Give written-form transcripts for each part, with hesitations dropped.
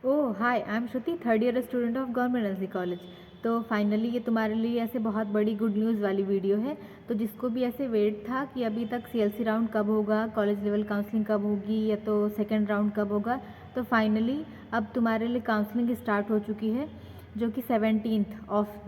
Oh hi, I am Shruti, third year student of government NC college. तो finally ये तुम्हारे लिए ऐसे बहुत बड़ी गुड न्यूज़ वाली वीडियो है। तो जिसको भी ऐसे वेट था कि अभी तक सीएलसी राउंड कब होगा, कॉलेज लेवल काउंसलिंग कब होगी या तो सेकेंड राउंड कब होगा, तो फाइनली अब तुम्हारे लिए काउंसलिंग स्टार्ट हो चुकी है, जो कि 17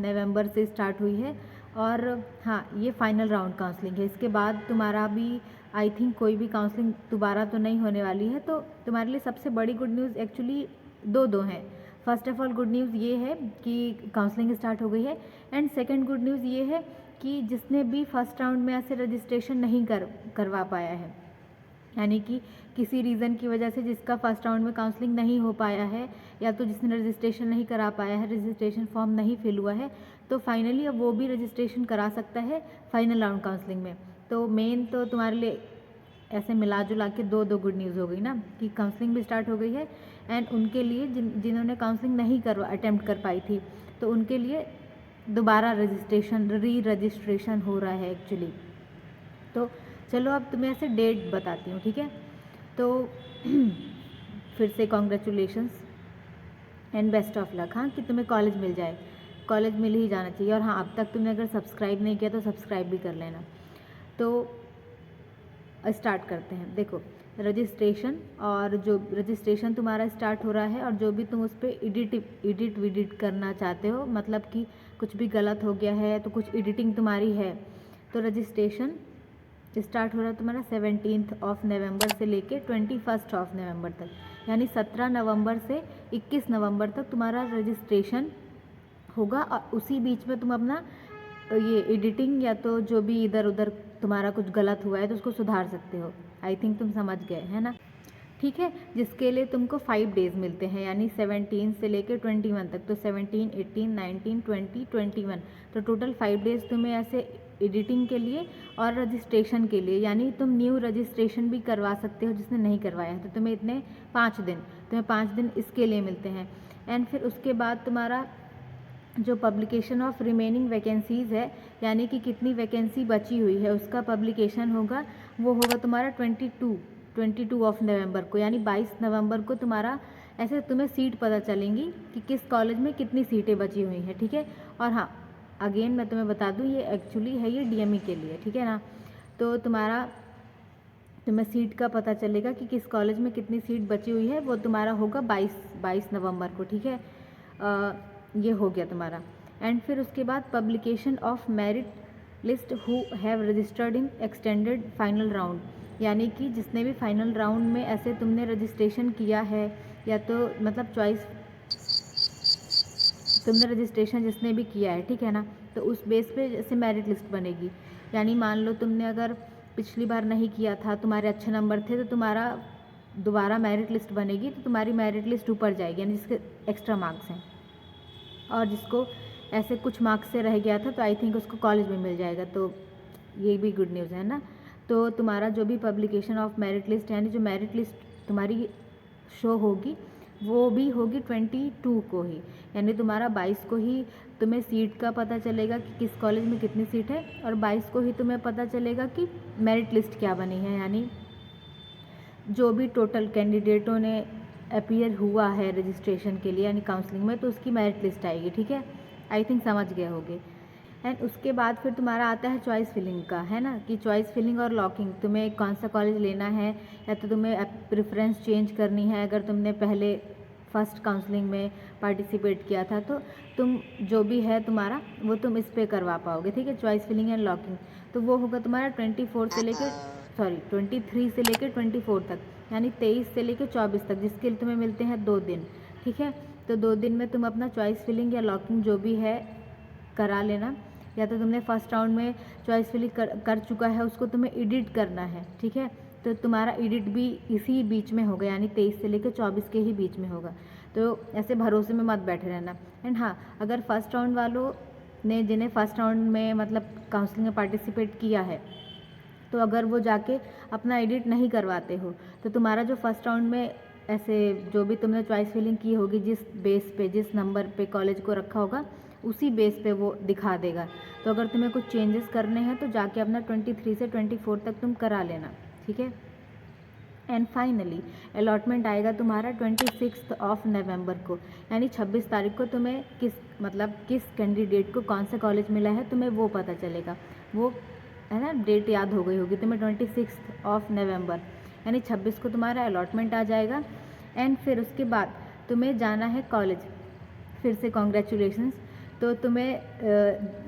नवंबर से स्टार्ट हुई है। और हाँ, ये फाइनल राउंड काउंसलिंग है। इसके बाद तुम्हारा भी आई थिंक कोई भी काउंसलिंग दोबारा तो नहीं होने वाली है। तो तुम्हारे लिए सबसे बड़ी गुड न्यूज़ एक्चुअली दो हैं। First of all good news ये है कि काउंसलिंग स्टार्ट हो गई है, एंड सेकंड गुड न्यूज़ ये है कि जिसने भी फर्स्ट राउंड में ऐसे रजिस्ट्रेशन नहीं करवा पाया है, यानी कि किसी रीज़न की वजह से जिसका फर्स्ट राउंड में काउंसलिंग नहीं हो पाया है, या तो जिसने रजिस्ट्रेशन नहीं करा पाया है, रजिस्ट्रेशन फॉर्म नहीं फिल हुआ है, तो फाइनली अब वो भी रजिस्ट्रेशन करा सकता है फाइनल राउंड काउंसलिंग में। तो मेन तो तुम्हारे लिए ऐसे मिला जुला के दो गुड न्यूज़ हो गई ना, कि काउंसलिंग भी स्टार्ट हो गई है, एंड उनके लिए जिन्होंने काउंसलिंग नहीं अटेम्प्ट कर पाई थी, तो उनके लिए दोबारा रजिस्ट्रेशन हो रहा है एक्चुअली। तो चलो अब तुम्हें ऐसे डेट बताती हूँ, ठीक है। तो फिर से congratulations and best of luck, हाँ, कि तुम्हें कॉलेज मिल जाए। कॉलेज मिल ही जाना चाहिए। और हाँ, अब तक तुमने अगर सब्सक्राइब नहीं किया तो सब्सक्राइब भी कर लेना। तो स्टार्ट करते हैं। देखो, रजिस्ट्रेशन, और जो रजिस्ट्रेशन तुम्हारा स्टार्ट हो रहा है, और जो भी तुम उस पर एडिट विडिट करना चाहते हो, मतलब कि कुछ भी गलत हो गया है तो कुछ एडिटिंग तुम्हारी है, तो रजिस्ट्रेशन स्टार्ट हो रहा है तुम्हारा 17 नवंबर से लेके 21 नवंबर तक, यानी 17 नवंबर से 21 नवंबर तक तुम्हारा रजिस्ट्रेशन होगा। और उसी बीच में तुम अपना ये एडिटिंग या तो जो भी इधर उधर तुम्हारा कुछ गलत हुआ है तो उसको सुधार सकते हो। आई थिंक तुम समझ गए, है ना। ठीक है, जिसके लिए तुमको 5 डेज़ मिलते हैं, यानी 17 से लेकर 21 तक। तो 17, 18, 19, 20, 21, तो टोटल 5 डेज़ तुम्हें ऐसे एडिटिंग के लिए और रजिस्ट्रेशन के लिए, यानी तुम न्यू रजिस्ट्रेशन भी करवा सकते हो जिसने नहीं करवाया है, तो तुम्हें इतने 5 दिन इसके लिए मिलते हैं। एंड फिर उसके बाद तुम्हारा जो पब्लिकेशन ऑफ रिमेनिंग वैकेंसीज़ है, यानी कि कितनी वैकेंसी बची हुई है, उसका पब्लिकेशन होगा। वो होगा तुम्हारा 22 नवंबर को, यानी 22 नवंबर को तुम्हारा ऐसे तुम्हें सीट पता चलेंगी कि किस कॉलेज में कितनी सीटें बची हुई हैं, ठीक है। और हाँ, अगेन मैं तुम्हें बता दूँ, ये एक्चुअली है ये डीएमई के लिए, ठीक है ना। तो तुम्हें सीट का पता चलेगा कि किस कॉलेज में कितनी सीट बची हुई है, वो तुम्हारा होगा 22 नवंबर को, ठीक है। ये हो गया तुम्हारा। एंड फिर उसके बाद publication of merit list who have registered in extended final round, यानी कि जिसने भी फाइनल राउंड में ऐसे तुमने रजिस्ट्रेशन किया है, या तो मतलब चॉइस तुमने रजिस्ट्रेशन जिसने भी किया है, ठीक है ना, तो उस बेस पे जैसे मेरिट लिस्ट बनेगी। यानी मान लो तुमने अगर पिछली बार नहीं किया था, तुम्हारे अच्छे नंबर थे, तो तुम्हारा दोबारा मेरिट लिस्ट बनेगी, तो तुम्हारी मेरिट लिस्ट ऊपर जाएगी, यानी जिसके एक्स्ट्रा मार्क्स हैं। और जिसको ऐसे कुछ मार्क्स से रह गया था, तो आई थिंक उसको कॉलेज में मिल जाएगा। तो ये भी गुड न्यूज़ है ना। तो तुम्हारा जो भी पब्लिकेशन ऑफ मेरिट लिस्ट, यानी जो मेरिट लिस्ट तुम्हारी शो होगी, वो भी होगी 22 को ही, यानी तुम्हारा 22 को ही तुम्हें सीट का पता चलेगा कि किस कॉलेज में कितनी सीट है, और 22 को ही तुम्हें पता चलेगा कि मेरिट लिस्ट क्या बनी है, यानी जो भी टोटल कैंडिडेटों ने अपीयर हुआ है रजिस्ट्रेशन के लिए, यानी काउंसलिंग में, तो उसकी मेरिट लिस्ट आएगी, ठीक है। आई थिंक समझ गए होगे। एंड उसके बाद फिर तुम्हारा आता है चॉइस फिलिंग का, है ना, कि चॉइस फिलिंग और लॉकिंग, तुम्हें कौन सा कॉलेज लेना है, या तो तुम्हें प्रेफरेंस चेंज करनी है। अगर तुमने पहले फर्स्ट काउंसलिंग में पार्टिसिपेट किया था, तो तुम जो भी है तुम्हारा वो तुम इस पर करवा पाओगे, ठीक है, चॉइस फिलिंग एंड लॉकिंग। तो वो होगा तुम्हारा 23 से लेकर 24 तक, यानी 23 से लेकर 24 तक, जिसके लिए तुम्हें मिलते हैं 2 दिन, ठीक है। तो 2 दिन में तुम अपना चॉइस फिलिंग या लॉकिंग जो भी है करा लेना। या तो तुमने फर्स्ट राउंड में चॉइस फिलिंग कर चुका है, उसको तुम्हें एडिट करना है, ठीक है, तो तुम्हारा एडिट भी इसी बीच में होगा, यानी 23 से लेकर 24 के ही बीच में होगा। तो ऐसे भरोसे में मत बैठे रहना। एंड हाँ, अगर फर्स्ट राउंड वालों ने, जिन्हें फर्स्ट राउंड में मतलब काउंसलिंग में पार्टिसिपेट किया है, तो अगर वो जाके अपना एडिट नहीं करवाते हो, तो तुम्हारा जो फर्स्ट राउंड में ऐसे जो भी तुमने चॉइस फिलिंग की होगी, जिस बेस पे, जिस नंबर पे कॉलेज को रखा होगा, उसी बेस पे वो दिखा देगा। तो अगर तुम्हें कुछ चेंजेस करने हैं तो जाके अपना 23 से 24 तक तुम करा लेना, ठीक है। एंड फाइनली अलॉटमेंट आएगा तुम्हारा 26 ऑफ नवंबर को, यानी 26 तारीख को तुम्हें किस कैंडिडेट को कौन सा कॉलेज मिला है तुम्हें वो पता चलेगा। वो है ना, डेट याद हो गई होगी तुम्हें, 26 ऑफ नवंबर, यानी 26 को तुम्हारा अलॉटमेंट आ जाएगा। एंड फिर उसके बाद तुम्हें जाना है कॉलेज। फिर से कॉन्ग्रेचुलेशंस। तो तुम्हें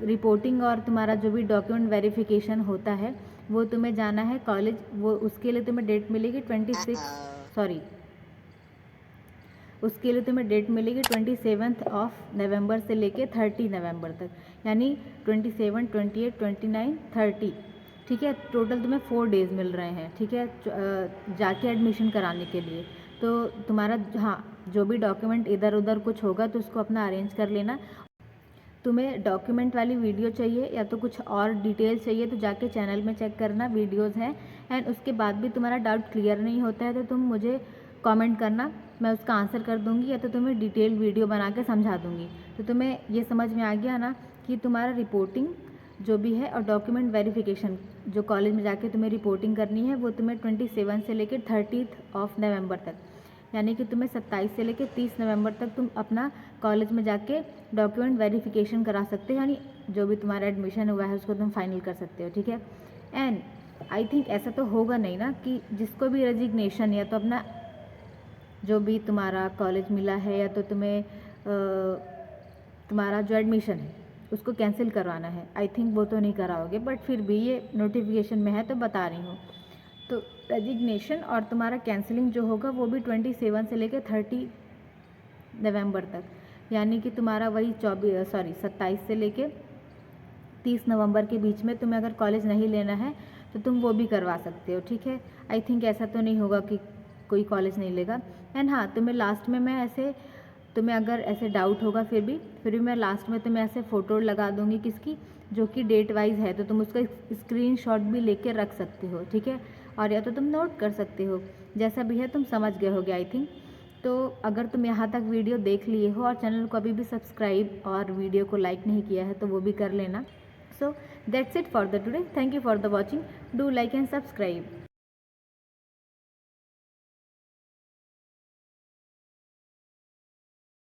रिपोर्टिंग और तुम्हारा जो भी डॉक्यूमेंट वेरिफिकेशन होता है वो तुम्हें जाना है कॉलेज। वो उसके लिए तुम्हें डेट मिलेगी 27 ऑफ नवंबर से लेके 30 नवंबर तक, यानी 27, 28, 29, 30। ठीक है, टोटल तुम्हें 4 डेज़ मिल रहे हैं। ठीक है, जाके एडमिशन कराने के लिए। तो तुम्हारा हाँ, जो भी डॉक्यूमेंट इधर उधर कुछ होगा तो उसको अपना अरेंज कर लेना। तुम्हें डॉक्यूमेंट वाली वीडियो चाहिए या तो कुछ और डिटेल चाहिए तो जाके चैनल में चेक करना, वीडियोस हैं। एंड उसके बाद भी तुम्हारा डाउट क्लियर नहीं होता है तो तुम मुझे कमेंट करना, मैं उसका आंसर कर दूंगी, या तो तुम्हें डिटेल वीडियो बना के समझा दूंगी। तो तुम्हें ये समझ में आ गया ना कि तुम्हारा रिपोर्टिंग जो भी है और डॉक्यूमेंट वेरिफिकेशन जो कॉलेज में जाके तुम्हें रिपोर्टिंग करनी है वो तुम्हें 27 से लेकर 30 ऑफ नवंबर तक, यानी कि तुम्हें 27 से लेकर 30 नवंबर तक तुम अपना कॉलेज में जाके डॉक्यूमेंट वेरिफिकेशन करा सकते हो, यानी जो भी तुम्हारा एडमिशन हुआ है उसको तुम फाइनल कर सकते हो। ठीक है, एंड आई थिंक ऐसा तो होगा नहीं ना कि जिसको भी रेजिग्नेशन या तो अपना जो भी तुम्हारा कॉलेज मिला है या तो तुम्हें तुम्हारा जो एडमिशन है उसको कैंसिल करवाना है, आई थिंक वो तो नहीं कराओगे, बट फिर भी ये नोटिफिकेशन में है तो बता रही हूँ। तो रेजिग्नेशन और तुम्हारा कैंसिलिंग जो होगा वो भी 27 से लेकर 30 नवंबर तक, यानी कि तुम्हारा वही 27 से लेकर 30 नवंबर के बीच में तुम्हें अगर कॉलेज नहीं लेना है तो तुम वो भी करवा सकते हो। ठीक है, आई थिंक ऐसा तो नहीं होगा कि कोई कॉलेज नहीं लेगा। एंड हाँ, तुम्हें लास्ट में मैं तुम्हें अगर ऐसे डाउट होगा फिर भी मैं लास्ट में तुम्हें ऐसे फ़ोटो लगा दूंगी किसकी, जो कि डेट वाइज है, तो तुम उसका स्क्रीनशॉट भी लेके रख सकते हो। ठीक है, और या तो तुम नोट कर सकते हो, जैसा भी है तुम समझ गए होगे आई थिंक। तो अगर तुम यहाँ तक वीडियो देख लिए हो और चैनल को अभी भी सब्सक्राइब और वीडियो को लाइक नहीं किया है तो वो भी कर लेना। So that's it for the today, thank you for the watching, do like and subscribe.